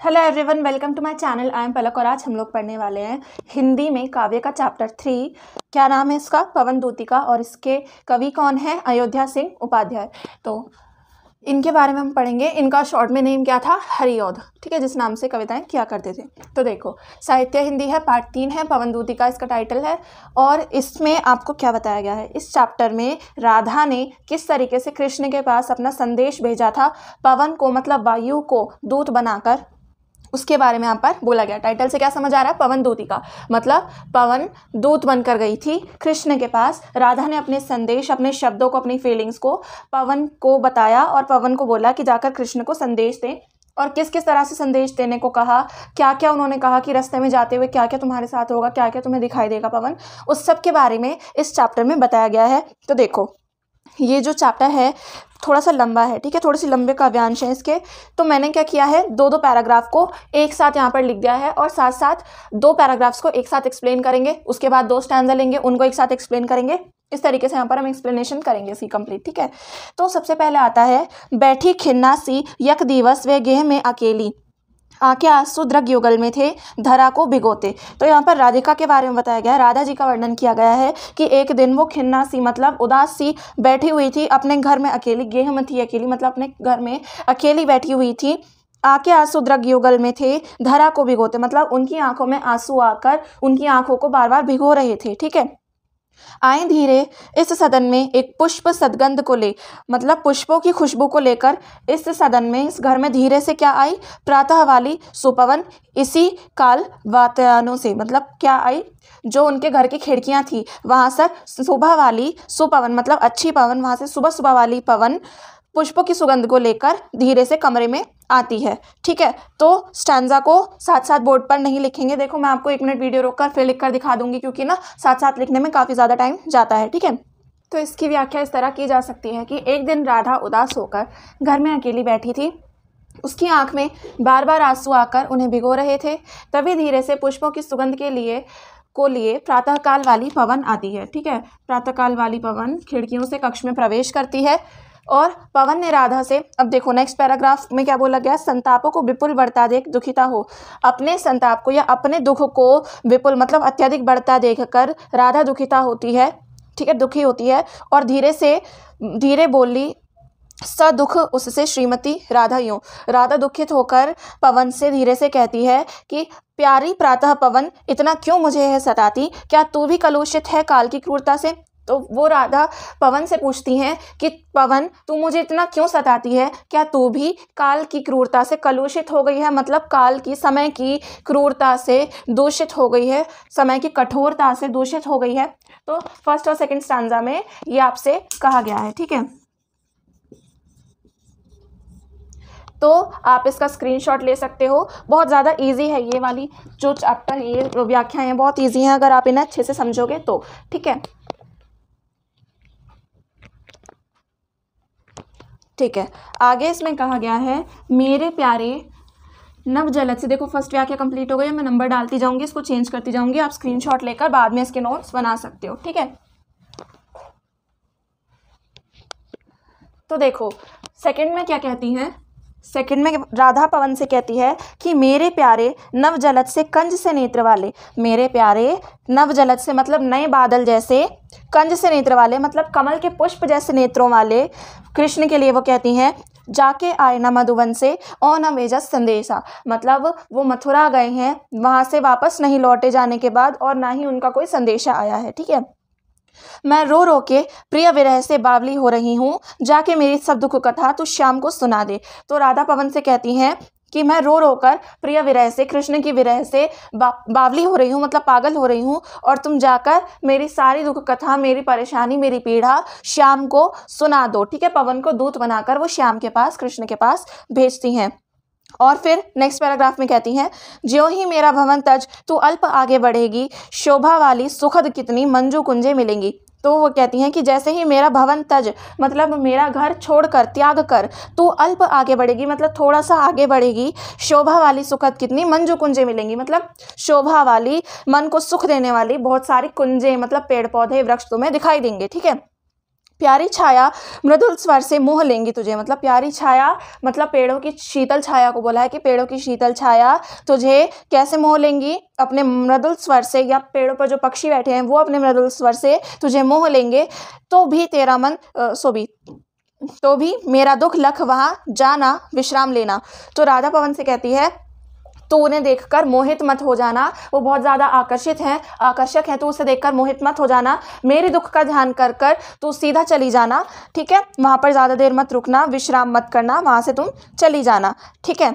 Hello everyone, welcome to my channel. I am Palak और आज हम लोग पढ़ने वाले हैं हिंदी में काव्य का चैप्टर 3। क्या नाम है इसका? पवन दूतिका। और इसके कवि कौन है? अयोध्या सिंह उपाध्याय। तो इनके बारे में हम पढ़ेंगे। इनका शॉर्ट में नेम क्या था? हरिऔध, ठीक है, जिस नाम से कविताएं किया करते थे। तो देखो, साहित्य हिंदी है, पार्ट 3 है, पवन दूतिका इसका टाइटल है। और इसमें आपको क्या बताया गया है? इस चैप्टर में राधा ने किस तरीके से कृष्ण के पास अपना संदेश भेजा था, पवन को मतलब वायु को दूत बनाकर, उसके बारे में यहाँ पर बोला गया। टाइटल से क्या समझ आ रहा है? पवन दूतिका मतलब पवन दूत बनकर गई थी कृष्ण के पास। राधा ने अपने संदेश, अपने शब्दों को, अपनी फीलिंग्स को पवन को बताया और पवन को बोला कि जाकर कृष्ण को संदेश दें। और किस किस तरह से संदेश देने को कहा, क्या क्या उन्होंने कहा कि रास्ते में जाते हुए क्या क्या तुम्हारे साथ होगा, क्या क्या तुम्हें दिखाई देगा पवन, उस सब के बारे में इस चैप्टर में बताया गया है। तो देखो, ये जो चैप्टर है थोड़ा सा लंबा है, ठीक है, थोड़े से लंबे काव्यांश हैं इसके। तो मैंने क्या किया है, दो पैराग्राफ को एक साथ यहाँ पर लिख दिया है और साथ साथ 2 पैराग्राफ्स को एक साथ एक्सप्लेन करेंगे। उसके बाद 2 स्टैंजा लेंगे, उनको एक साथ एक्सप्लेन करेंगे। इस तरीके से यहाँ पर हम एक्सप्लेनेशन करेंगे इसकी कंप्लीट, ठीक है। तो सबसे पहले आता है, बैठी खिन्ना सी यक दिवस वे गेह में अकेली, आंखें आंसू द्रग युगल में थे धरा को भिगोते। तो यहाँ पर राधिका के बारे में बताया गया है, राधा जी का वर्णन किया गया है कि एक दिन वो खिन्ना सी मतलब उदास सी बैठी हुई थी अपने घर में अकेली। गेह में थी अकेली मतलब अपने घर में अकेली बैठी हुई थी। आंखें आंसू द्रग युगल में थे धरा को भिगोते मतलब उनकी आंखों में आंसू आकर उनकी आंखों को बार बार भिगो रहे थे, ठीक है। आए धीरे इस सदन में एक पुष्प सदगंध को ले मतलब पुष्पों की खुशबू को लेकर इस सदन में, इस घर में धीरे से क्या आई? प्रातः वाली सुपवन, इसी काल वातायनों से मतलब क्या आई? जो उनके घर की खिड़कियां थी वहां से सुबह वाली सुपवन मतलब अच्छी पवन, वहां से सुबह सुबह वाली पवन पुष्पों की सुगंध को लेकर धीरे से कमरे में आती है, ठीक है। तो स्टैंजा को साथ साथ बोर्ड पर नहीं लिखेंगे। देखो, मैं आपको 1 मिनट वीडियो रोककर फिर लिख कर दिखा दूंगी, क्योंकि ना साथ साथ लिखने में काफ़ी ज़्यादा टाइम जाता है, ठीक है। तो इसकी व्याख्या इस तरह की जा सकती है कि एक दिन राधा उदास होकर घर में अकेली बैठी थी। उसकी आंख में बार बार आंसू आकर उन्हें भिगो रहे थे। तभी धीरे से पुष्पों की सुगंध के लिए प्रातःकाल वाली पवन आती है, ठीक है। प्रातःकाल वाली पवन खिड़कियों से कक्ष में प्रवेश करती है और पवन ने राधा से, अब देखो नेक्स्ट पैराग्राफ में क्या बोला गया, संतापों को विपुल बढ़ता देख दुखिता हो। अपने संताप को या अपने दुख को विपुल मतलब अत्यधिक बढ़ता देखकर राधा दुखिता होती है, ठीक है, दुखी होती है। और धीरे बोली, स दुख उससे श्रीमती राधा यूं। राधा दुखित होकर पवन से धीरे से कहती है कि प्यारी प्रातः पवन, इतना क्यों मुझे है सताती, क्या तू भी कलुषित है काल की क्रूरता से? तो वो राधा पवन से पूछती हैं कि पवन, तू मुझे इतना क्यों सताती है, क्या तू भी काल की क्रूरता से कलुषित हो गई है, मतलब काल की, समय की क्रूरता से दूषित हो गई है, समय की कठोरता से दूषित हो गई है। तो फर्स्ट और सेकंड स्टैंजा में ये आपसे कहा गया है, ठीक है। तो आप इसका स्क्रीनशॉट ले सकते हो। बहुत ज़्यादा इजी है ये वाली जो चैप्टर, ये व्याख्याएं हैं बहुत इजी हैं अगर आप इन्हें अच्छे से समझोगे तो, ठीक है। ठीक है, आगे इसमें कहा गया है, मेरे प्यारे नव जलद से। देखो, फर्स्ट व्याख्या कंप्लीट हो गई है, मैं नंबर डालती जाऊंगी, इसको चेंज करती जाऊंगी, आप स्क्रीनशॉट लेकर बाद में इसके नोट्स बना सकते हो, ठीक है। तो देखो, सेकंड में क्या कहती हैं? सेकंड में राधा पवन से कहती है कि मेरे प्यारे नव जलद से कंज से नेत्र वाले, मेरे प्यारे नव जलद से मतलब नए बादल जैसे, कंज से नेत्र वाले मतलब कमल के पुष्प जैसे नेत्रों वाले कृष्ण के लिए वो कहती हैं, जाके आए न मधुवन से और न वेजस संदेशा मतलब वो मथुरा गए हैं, वहाँ से वापस नहीं लौटे जाने के बाद और ना ही उनका कोई संदेशा आया है, ठीक है। मैं रो रो के प्रिय विरह से बावली हो रही हूँ, जाके मेरी सब दुख कथा तू श्याम को सुना दे। तो राधा पवन से कहती हैं कि मैं रो रो कर प्रिय विरह से, कृष्ण की विरह से बावली हो रही हूँ मतलब पागल हो रही हूँ, और तुम जाकर मेरी सारी दुख कथा, मेरी परेशानी, मेरी पीड़ा श्याम को सुना दो, ठीक है। पवन को दूत बनाकर वो श्याम के पास, कृष्ण के पास भेजती हैं। और फिर नेक्स्ट पैराग्राफ में कहती हैं, ज्यों ही मेरा भवन तज तू अल्प आगे बढ़ेगी, शोभा वाली सुखद कितनी मंजू कुंजे मिलेंगी। तो वो कहती हैं कि जैसे ही मेरा भवन तज मतलब मेरा घर छोड़कर, त्याग कर, तू अल्प आगे बढ़ेगी मतलब थोड़ा सा आगे बढ़ेगी, शोभा वाली सुखद कितनी मंजू कुंजे मिलेंगी मतलब शोभा वाली, मन को सुख देने वाली बहुत सारी कुंजे मतलब पेड़ पौधे वृक्ष तुम्हें दिखाई देंगे, ठीक है। प्यारी छाया मृदुल स्वर से मोह लेंगी तुझे, मतलब प्यारी छाया मतलब पेड़ों की शीतल छाया को बोला है कि पेड़ों की शीतल छाया तुझे कैसे मोह लेंगी, अपने मृदुल स्वर से, या पेड़ों पर जो पक्षी बैठे हैं वो अपने मृदुल स्वर से तुझे मोह लेंगे। तो भी तेरा मन तो भी मेरा दुख लख वहाँ जाना विश्राम लेना। तो राधा पवन से कहती है तो उन्हें देखकर मोहित मत हो जाना, वो बहुत ज़्यादा आकर्षक है, तो उसे देखकर मोहित मत हो जाना, मेरे दुख का ध्यान कर कर तू सीधा चली जाना, ठीक है, वहाँ पर ज़्यादा देर मत रुकना, विश्राम मत करना, वहाँ से तुम चली जाना, ठीक है।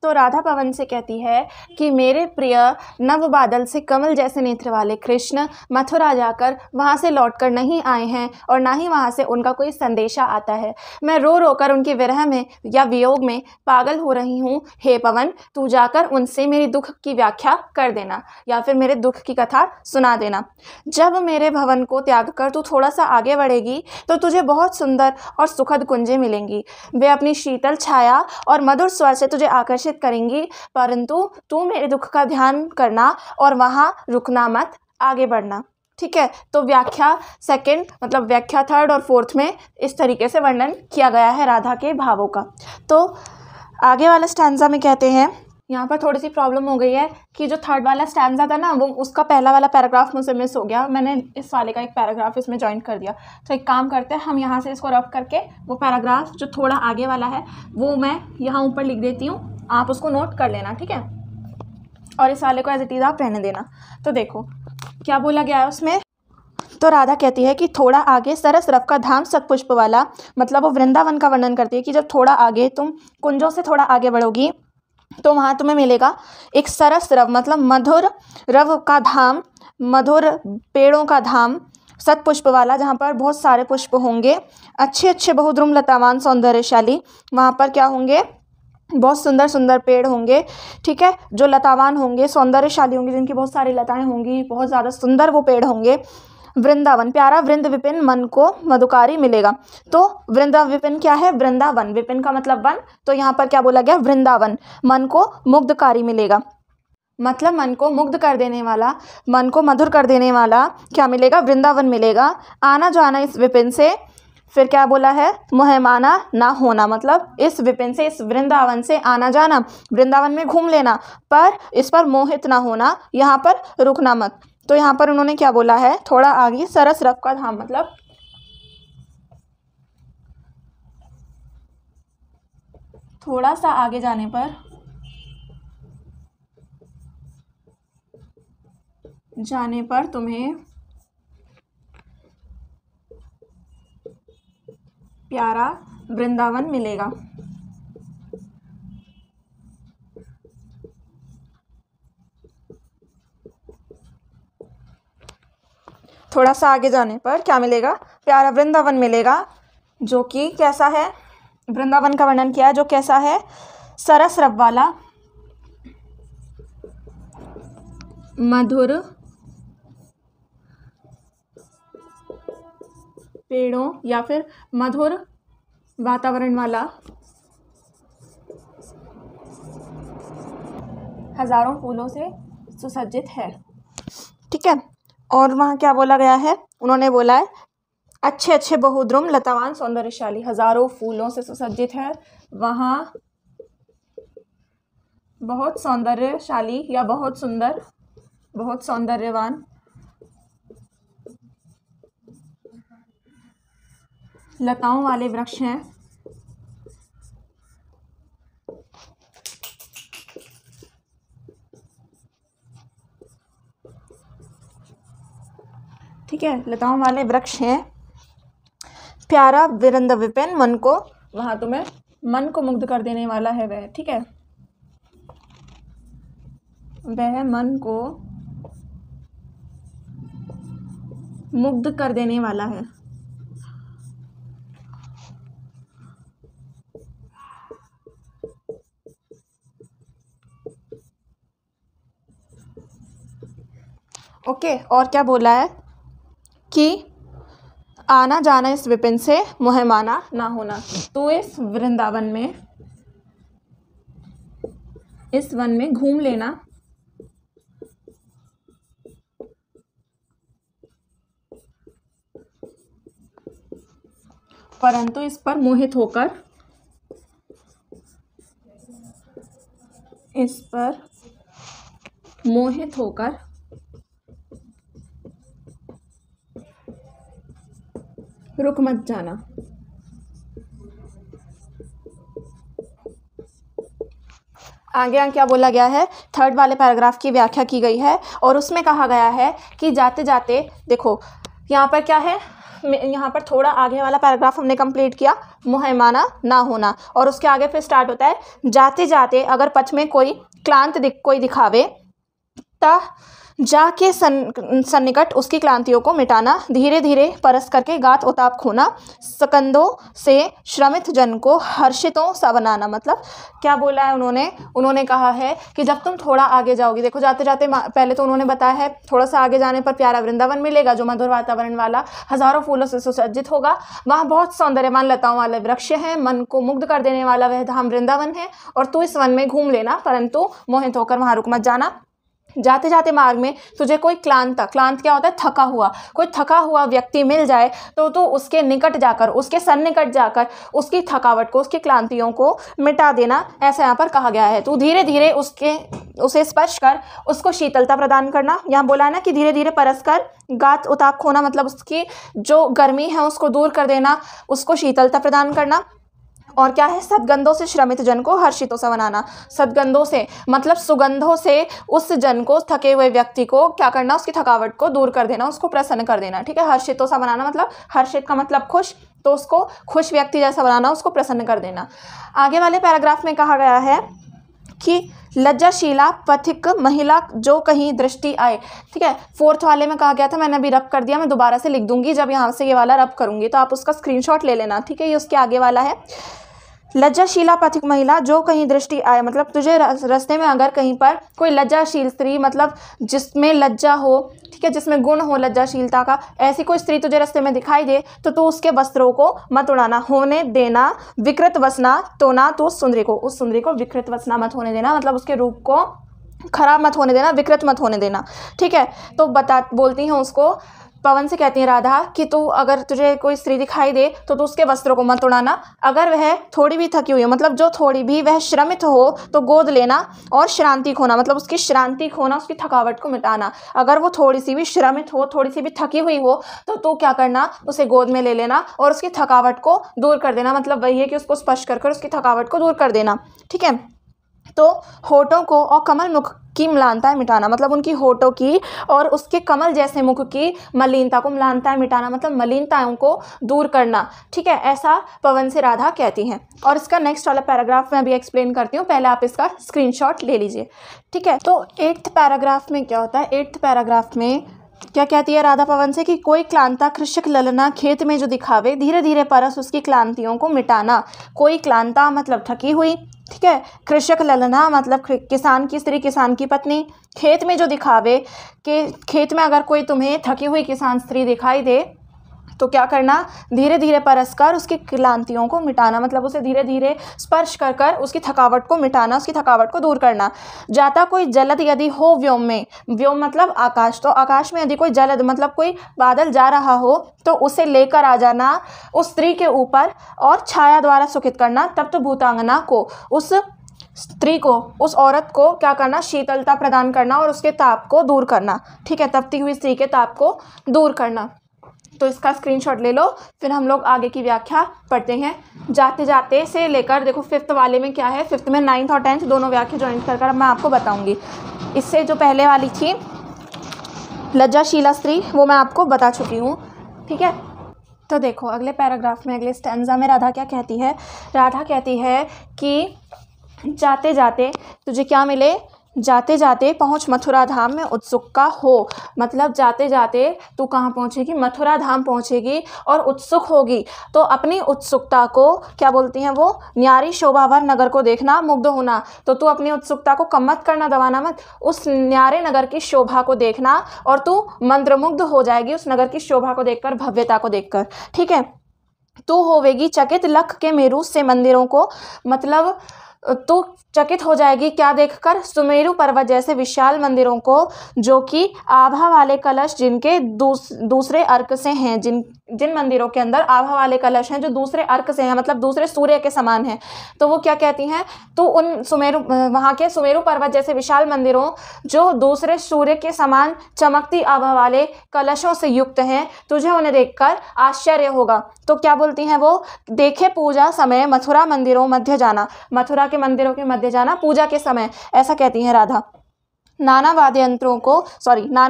तो राधा पवन से कहती है कि मेरे प्रिय नव बादल से कमल जैसे नेत्र वाले कृष्ण मथुरा जाकर वहाँ से लौटकर नहीं आए हैं और ना ही वहाँ से उनका कोई संदेशा आता है। मैं रो रो कर उनके विरह में या वियोग में पागल हो रही हूँ। हे पवन, तू जाकर उनसे मेरे दुख की व्याख्या कर देना या फिर मेरे दुख की कथा सुना देना। जब मेरे भवन को त्याग कर तू थोड़ा सा आगे बढ़ेगी तो तुझे बहुत सुंदर और सुखद कुंजें मिलेंगी। वे अपनी शीतल छाया और मधुर स्वर से तुझे आकर्षित करेंगी, परंतु तू मेरे दुख का ध्यान करना और वहां रुकना मत, आगे बढ़ना, ठीक है। तो व्याख्या सेकंड मतलब व्याख्या थर्ड और फोर्थ में इस तरीके से वर्णन किया गया है राधा के भावों का। तो आगे वाला स्टैंजा में कहते हैं, यहाँ पर थोड़ी सी प्रॉब्लम हो गई है कि जो थर्ड वाला स्टैंजा था ना वो उसका पहला वाला पैराग्राफ मुझसे मिस हो गया, मैंने इस वाले का एक पैराग्राफ इसमें ज्वाइन कर दिया। तो एक काम करते हैं, हम यहाँ से इसको रफ करके वो पैराग्राफ जो थोड़ा आगे वाला है वो मैं यहाँ ऊपर लिख देती हूँ, आप उसको नोट कर लेना, ठीक है, और इस वाले को एज इट इज़ आप रहने देना। तो देखो क्या बोला गया है उसमें। तो राधा कहती है कि थोड़ा आगे सरस रफ का धाम सतपुष्प वाला, मतलब वो वृंदावन का वर्णन करती है कि जब थोड़ा आगे तुम कुंजों से थोड़ा आगे बढ़ोगी तो वहाँ तुम्हें मिलेगा एक सरस रव, मतलब मधुर रव का धाम, मधुर पेड़ों का धाम, सतपुष्प वाला, जहाँ पर बहुत सारे पुष्प होंगे, अच्छे अच्छे बहुद्रुम लतावान सौंदर्यशाली, वहाँ पर क्या होंगे, बहुत सुंदर सुंदर पेड़ होंगे, ठीक है, जो लतावान होंगे, सौंदर्यशाली होंगे, जिनकी बहुत सारी लताएं होंगी, बहुत ज़्यादा सुंदर वो पेड़ होंगे। वृंदावन प्यारा वृंद विपिन मन को मधुकारी मिलेगा। तो वृंदा विपिन क्या है, वृंदावन, विपिन का मतलब वन, तो यहाँ पर क्या बोला गया, वृंदावन, मन को मुग्धकारी मिलेगा, मतलब मन को मुग्ध कर देने वाला, मन को मधुर कर देने वाला क्या मिलेगा, वृंदावन मिलेगा। आना जाना इस विपिन से, फिर क्या बोला है, मोहमाना ना होना, मतलब इस विपिन से, इस वृंदावन से आना जाना, वृंदावन में घूम लेना, पर इस पर मोहित ना होना, यहाँ पर रुकना मत। तो यहाँ पर उन्होंने क्या बोला है, थोड़ा आगे सरस रफ का धाम, मतलब थोड़ा सा आगे जाने पर तुम्हें प्यारा वृंदावन मिलेगा। थोड़ा सा आगे जाने पर क्या मिलेगा, प्यारा वृंदावन मिलेगा, जो कि कैसा है, वृंदावन का वर्णन किया है जो कैसा है, सरस रव वाला, मधुर पेड़ों या फिर मधुर वातावरण वाला, हजारों फूलों से सुसज्जित है, ठीक है। और वहाँ क्या बोला गया है, उन्होंने बोला है अच्छे अच्छे बहुद्रुम लतावान सौंदर्यशाली, हजारों फूलों से सुसज्जित है, वहाँ बहुत सौंदर्यशाली या बहुत सुंदर, बहुत सौंदर्यवान लताओं वाले वृक्ष हैं। ठीक है, लताओं वाले वृक्ष हैं। प्यारा वृंद विपिन, मन को, वहाँ तुम्हें मन को मुग्ध कर देने वाला है वह, ठीक है, वह मन को मुग्ध कर देने वाला है। ओके, और क्या बोला है कि आना जाना इस विपिन से मोहमाना ना होना, तो इस वृंदावन में, इस वन में घूम लेना, परंतु इस पर मोहित होकर रुक मत जाना। आगे क्या बोला गया है, थर्ड वाले पैराग्राफ की व्याख्या की गई है और उसमें कहा गया है कि जाते जाते, देखो यहाँ पर क्या है, यहाँ पर थोड़ा आगे वाला पैराग्राफ हमने कंप्लीट किया, मुहैमाना ना होना, और उसके आगे फिर स्टार्ट होता है, जाते जाते अगर पथ में कोई क्लांत कोई दिखावे ता जाके सन्निकट उसकी क्लांतियों को मिटाना, धीरे धीरे परस करके गात उताप खोना, सकंदों से श्रमित जन को हर्षितों सा बनाना। मतलब क्या बोला है उन्होंने कहा है कि जब तुम थोड़ा आगे जाओगी, देखो जाते जाते पहले तो उन्होंने बताया है थोड़ा सा आगे जाने पर प्यारा वृंदावन मिलेगा जो मधुर वातावरण वाला, हजारों फूलों से सुसज्जित होगा, वहाँ बहुत सौंदर्यवान लताओं वाले वृक्ष हैं, मन को मुग्ध कर देने वाला वह धाम वृंदावन है, और तू इस वन में घूम लेना, परंतु मोहित होकर वहाँ रुक मत जाना। जाते जाते मार्ग में तुझे कोई क्लांत क्या होता है, थका हुआ, कोई थका हुआ व्यक्ति मिल जाए तो तू उसके निकट जाकर, उसके सन्निकट जाकर उसकी थकावट को, उसकी क्लांतियों को मिटा देना, ऐसा यहाँ पर कहा गया है। तू धीरे धीरे उसे स्पर्श कर, उसको शीतलता प्रदान करना। यहाँ बोला है ना कि धीरे धीरे परस कर गात उताप खोना, मतलब उसकी जो गर्मी है उसको दूर कर देना, उसको शीतलता प्रदान करना। और क्या है, सदगंधों से श्रमित जन को हर्षितों सा बनाना। सदगंधों से मतलब सुगंधों से उस जन को, थके हुए व्यक्ति को क्या करना, उसकी थकावट को दूर कर देना, उसको प्रसन्न कर देना। ठीक है, हर्षितों सा बनाना मतलब हर्षित का मतलब खुश, तो उसको खुश व्यक्ति जैसा बनाना, उसको प्रसन्न कर देना। आगे वाले पैराग्राफ में कहा गया है कि लज्जाशीला पथिक महिला जो कहीं दृष्टि आए। ठीक है, फोर्थ वाले में कहा गया था, मैंने अभी रब कर दिया, मैं दोबारा से लिख दूंगी जब यहाँ से ये वाला रब करूंगी, तो आप उसका स्क्रीनशॉट ले लेना। ठीक है, ये उसके आगे वाला है, लज्जाशीला पथिक महिला जो कहीं दृष्टि आए, मतलब तुझे रास्ते में अगर कहीं पर कोई लज्जाशील स्त्री, मतलब जिसमें लज्जा हो, ठीक है, जिसमें गुण हो लज्जाशीलता का, ऐसी कोई स्त्री तुझे रास्ते में दिखाई दे तो तू उसके वस्त्रों को मत उड़ाना, होने देना विकृत वसना, तो ना तो उस सुंदरी को विकृत वसना मत होने देना, मतलब उसके रूप को खराब मत होने देना, विकृत मत होने देना। ठीक है, तो बोलती हैं उसको, पवन से कहती है राधा कि तू अगर तुझे कोई स्त्री दिखाई दे तो तू उसके वस्त्रों को मत उड़ाना, अगर वह थोड़ी भी थकी हुई हो, मतलब जो थोड़ी भी वह श्रमित हो तो गोद लेना, और श्रांति खोना मतलब उसकी श्रांति खोना, उसकी थकावट को मिटाना। अगर वो थोड़ी सी भी श्रमित हो, थोड़ी सी भी थकी हुई हो, तो तू क्या करना, उसे गोद में ले लेना और उसकी थकावट को दूर कर देना, मतलब वही है कि उसको स्पर्श कर उसकी थकावट को दूर कर देना। ठीक है, तो होठों को और कमल मुख की म्लानताएं मिटाना, मतलब उनकी होठों की और उसके कमल जैसे मुख की मलिनता को, म्लानताएं मिटाना मतलब मलिनताओं को दूर करना। ठीक है, ऐसा पवन से राधा कहती हैं। और इसका नेक्स्ट वाला पैराग्राफ मैं अभी एक्सप्लेन करती हूँ, पहले आप इसका स्क्रीनशॉट ले लीजिए। ठीक है, तो 8th पैराग्राफ में क्या होता है, 8th पैराग्राफ में क्या कहती है राधा पवन से कि कोई क्लांता कृषक ललना खेत में जो दिखावे, धीरे धीरे परस उसकी क्लांतियों को मिटाना। कोई क्लांता मतलब थकी हुई, ठीक है, कृषक ललना मतलब किसान की स्त्री, किसान की पत्नी, खेत में जो दिखावे, कि खेत में अगर कोई तुम्हें थकी हुई किसान स्त्री दिखाई दे तो क्या करना, धीरे धीरे परस कर उसकी क्लांतियों को मिटाना, मतलब उसे धीरे धीरे स्पर्श कर कर उसकी थकावट को मिटाना, उसकी थकावट को दूर करना। जाता कोई जलद यदि हो व्योम में, व्योम मतलब आकाश, तो आकाश में यदि कोई जलद मतलब कोई बादल जा रहा हो तो उसे लेकर आ जाना उस स्त्री के ऊपर और छाया द्वारा सुखित करना। तब तो भूतांगना को, उस स्त्री को, उस औरत को क्या करना, शीतलता प्रदान करना और उसके ताप को दूर करना। ठीक है, तपती हुई स्त्री के ताप को दूर करना। तो इसका स्क्रीनशॉट ले लो, फिर हम लोग आगे की व्याख्या पढ़ते हैं। जाते जाते से लेकर, देखो 5th वाले में क्या है, 5th में 9th और 10th दोनों व्याख्या ज्वाइन कर अब मैं आपको बताऊंगी। इससे जो पहले वाली थी लज्जाशीला स्त्री, वो मैं आपको बता चुकी हूँ। ठीक है, तो देखो अगले पैराग्राफ में, अगले स्टैंजा में राधा क्या कहती है, राधा कहती है कि जाते जाते तुझे क्या मिले, जाते जाते पहुँच मथुरा धाम में उत्सुका हो, मतलब जाते जाते तू कहाँ पहुँचेगी, मथुरा धाम पहुँचेगी और उत्सुक होगी। तो अपनी उत्सुकता को क्या बोलती हैं वो, न्यारी शोभावर नगर को देखना, मुग्ध होना। तो तू अपनी उत्सुकता को कम मत करना, दबाना मत, उस न्यारे नगर की शोभा को देखना और तू मंत्रमुग्ध हो जाएगी उस नगर की शोभा को देखकर, भव्यता को देखकर। ठीक है, तू होवेगी चकित लख के मेरू से मंदिरों को, मतलब तो चकित हो जाएगी क्या देखकर, सुमेरु पर्वत जैसे विशाल मंदिरों को, जो कि आभा वाले कलश जिनके दूसरे अर्क से हैं, जिन मंदिरों के अंदर आभा वाले कलश हैं जो दूसरे अर्क से हैं, मतलब दूसरे सूर्य के समान हैं। तो वो क्या कहती हैं, तो उन वहाँ के सुमेरु पर्वत जैसे विशाल मंदिरों जो दूसरे सूर्य के समान चमकती आभा वाले कलशों से युक्त हैं, तुझे उन्हें देखकर आश्चर्य होगा। तो क्या बोलती हैं वो, देखे पूजा समय मथुरा मंदिरों मध्य जाना, मथुरा के मंदिरों के मध्य जाना पूजा के समय, ऐसा कहती हैं राधा। नाना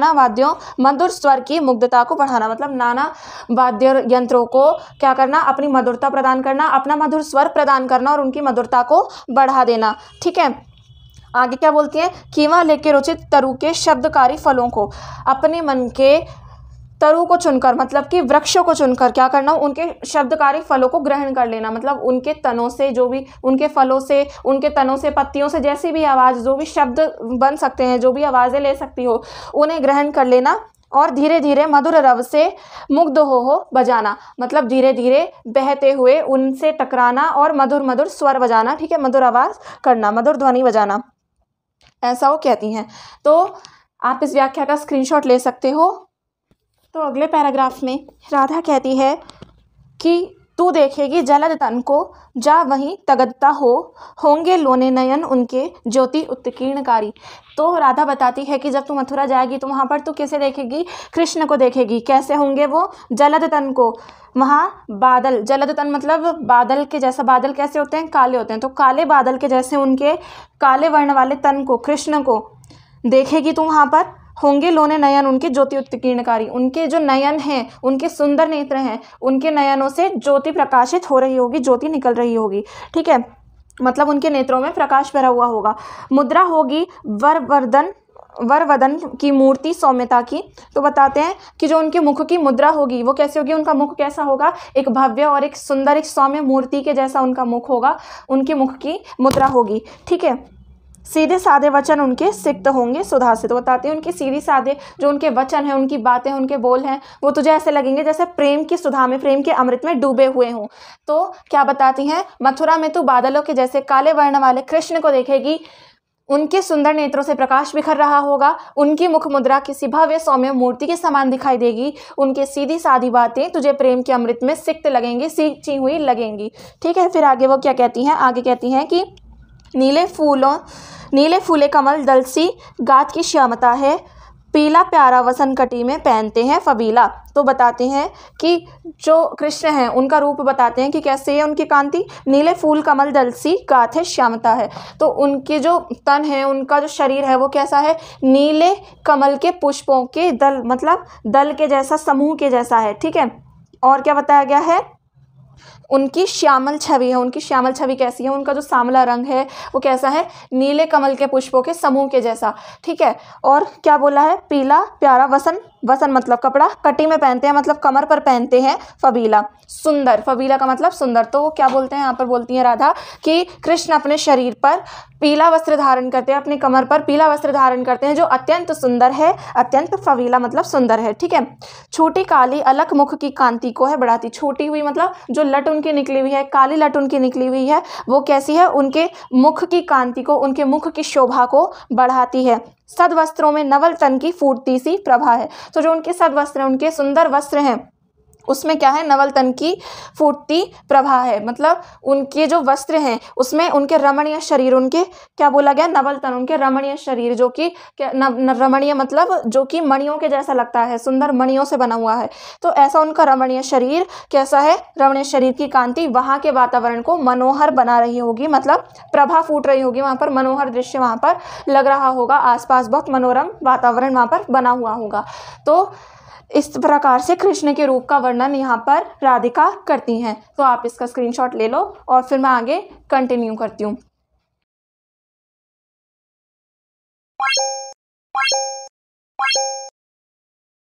वाद्यों मधुर स्वर की मुग्धता को बढ़ाना, मतलब नाना वाद्य यंत्रों को क्या करना, अपनी मधुरता प्रदान करना, अपना मधुर स्वर प्रदान करना और उनकी मधुरता को बढ़ा देना। ठीक है, आगे क्या बोलती है, कीवा लेके रुचित तरु के शब्दकारी फलों को, अपने मन के तरु को चुनकर, मतलब कि वृक्षों को चुनकर क्या करना, उनके शब्दकारी फलों को ग्रहण कर लेना, मतलब उनके तनों से, जो भी उनके फलों से, उनके तनों से, पत्तियों से जैसी भी आवाज़, जो भी शब्द बन सकते हैं, जो भी आवाज़ें ले सकती हो, उन्हें ग्रहण कर लेना और धीरे धीरे मधुर रव से मुग्ध हो बजाना, मतलब धीरे धीरे बहते हुए उनसे टकराना और मधुर मधुर स्वर बजाना। ठीक है, मधुर आवाज़ करना, मधुर ध्वनि बजाना, ऐसा वो कहती हैं। तो आप इस व्याख्या का स्क्रीनशॉट ले सकते हो। तो अगले पैराग्राफ में राधा कहती है कि तू देखेगी जलद तन को, जा वहीं तगदता होंगे लोने नयन उनके ज्योति उत्कीर्णकारी। तो राधा बताती है कि जब तू मथुरा जाएगी तो वहाँ पर तू किसे देखेगी, कृष्ण को देखेगी। कैसे होंगे वो, जलद तन को, वहाँ बादल, जलद तन मतलब बादल के जैसा, बादल कैसे होते हैं, काले होते हैं, तो काले बादल के जैसे उनके काले वर्ण वाले तन को, कृष्ण को देखेगी तू वहाँ पर। होंगे लोने नयन उनके ज्योति उत्कीर्णकारी, उनके जो नयन हैं, उनके सुंदर नेत्र हैं, उनके नयनों से ज्योति प्रकाशित हो रही होगी, ज्योति निकल रही होगी। ठीक है, मतलब उनके नेत्रों में प्रकाश भरा हुआ होगा। मुद्रा होगी वरवदन की मूर्ति सौम्यता की। तो बताते हैं कि जो उनके मुख की मुद्रा होगी वो कैसे होगी, उनका मुख कैसा होगा, एक भव्य और एक सुंदर, एक सौम्य मूर्ति के जैसा उनका मुख होगा, उनके मुख की मुद्रा होगी। ठीक है, सीधे साधे वचन उनके सिक्त होंगे सुधा से। तो बताते हैं उनके सीधे साधे जो उनके वचन हैं, उनकी बातें, उनके बोल हैं, वो तुझे ऐसे लगेंगे जैसे प्रेम की सुधा में, प्रेम के अमृत में डूबे हुए हों। तो क्या बताती हैं, मथुरा में तू बादलों के जैसे काले वर्ण वाले कृष्ण को देखेगी, उनके सुंदर नेत्रों से प्रकाश बिखर रहा होगा, उनकी मुख मुद्रा किसी भव्य सौम्य मूर्ति के समान दिखाई देगी, उनके सीधी सादी बातें तुझे प्रेम के अमृत में सिक्त लगेंगी, सींची हुई लगेंगी। ठीक है, फिर आगे वो क्या कहती हैं, आगे कहती हैं कि नीले फूले कमल दल सी गात की श्यामता है, पीला प्यारा वसन कटी में पहनते हैं फबीला। तो बताते हैं कि जो कृष्ण हैं उनका रूप बताते हैं कि कैसे है उनकी कांति, नीले फूल कमल दल सी गात है श्यामता है। तो उनके जो तन है, उनका जो शरीर है वो कैसा है, नीले कमल के पुष्पों के दल, मतलब दल के जैसा, समूह के जैसा है। ठीक है, और क्या बताया गया है, उनकी श्यामल छवि है। उनकी श्यामल छवि कैसी है, उनका जो सांवला रंग है वो कैसा है, नीले कमल के पुष्पों के समूह के जैसा। ठीक है, और क्या बोला है, पीला प्यारा वसन, वसन मतलब कपड़ा, कटी में पहनते हैं मतलब कमर पर पहनते हैं, फबीला सुंदर, फबीला का मतलब सुंदर। तो क्या बोलते हैं यहाँ पर, बोलती हैं राधा कि कृष्ण अपने शरीर पर पीला वस्त्र धारण करते हैं, अपनी कमर पर पीला वस्त्र धारण करते हैं जो अत्यंत सुंदर है, अत्यंत फबीला मतलब सुंदर है। ठीक है, छोटी काली अलख मुख की कांति को है बढ़ाती, छोटी हुई मतलब जो लट उनकी निकली हुई है, काली लट उनकी निकली हुई है, वो कैसी है, उनके मुख की कांति को, उनके मुख की शोभा को बढ़ाती है। सद वस्त्रों में नवल तन की फूटती सी प्रभा है। तो जो उनके सद वस्त्र हैं, उनके सुंदर वस्त्र हैं, उसमें क्या है, नवल तन की फूटती प्रभा है, मतलब उनके जो वस्त्र हैं उसमें उनके रमणीय शरीर, उनके क्या बोला गया, नवल तन, उनके रमणीय शरीर, जो कि रमणीय मतलब जो कि मणियों के जैसा लगता है, सुंदर मणियों से बना हुआ है। तो ऐसा उनका रमणीय शरीर कैसा है, रमणीय शरीर की कांति वहाँ के वातावरण को मनोहर बना रही होगी, मतलब प्रभा फूट रही होगी, वहाँ पर मनोहर दृश्य वहाँ पर लग रहा होगा, आसपास बहुत मनोरम वातावरण वहाँ पर बना हुआ होगा। तो इस प्रकार से कृष्ण के रूप का वर्णन यहाँ पर राधिका करती हैं। तो आप इसका स्क्रीनशॉट ले लो और फिर मैं आगे कंटिन्यू करती हूँ।